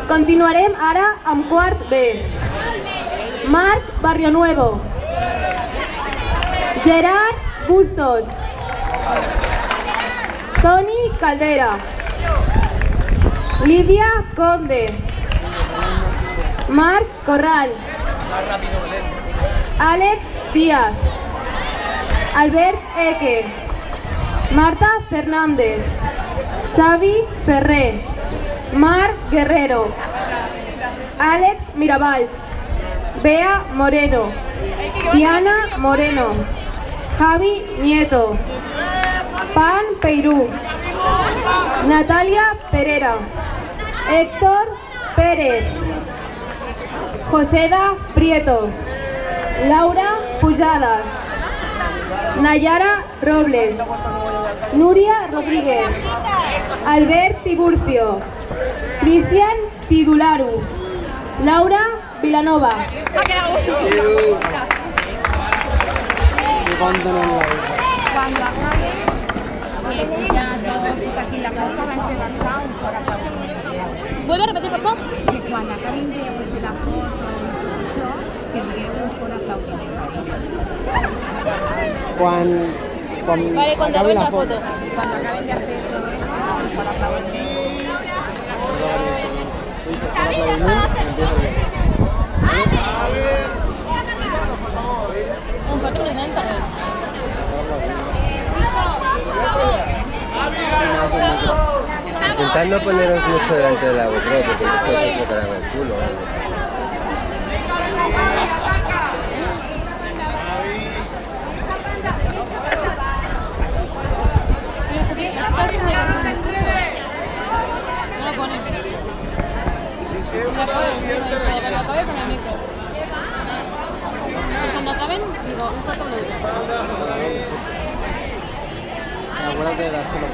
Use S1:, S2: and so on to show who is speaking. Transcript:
S1: Continuarem ara amb quart B. Marc Barrionuevo. Gerard Bustos. Toni Caldera. Lídia Conde. Marc Corral. Àlex Díaz. Albert Eque. Marta Fernández. Xavi Ferrer. Marc Guerrero. Àlex Miravalls. Bea Moreno. Diana Moreno. Javi Nieto. Pan Peirú. Natalia Pereira. Héctor Pérez. Joseda Prieto. Laura Pujadas. Nayara Robles. Núria Rodríguez. Albert Tiburcio. Cristian Tidularu. Laura Vilanova.
S2: Cuando acabe, ya todos y casi la foto va a pegarse un por aplaudir.
S1: ¿Vuelve a repetir, por favor?
S2: Que cuando acaben de hacer la foto, que dieu un por aplaudir.
S1: Vale, cuando acabe la foto.
S2: Cuando acaben de hacer todo esto, un por aplaudir.
S1: Un patrón de interés.
S3: Intentad no poneros mucho delante de la GoPro porque después se enfocarán el culo.
S1: No lo ponen. Cuando acabes en el micro. Cuando acaben, digo, un cuarto me lo digo.
S3: Acuérdate de dárselo.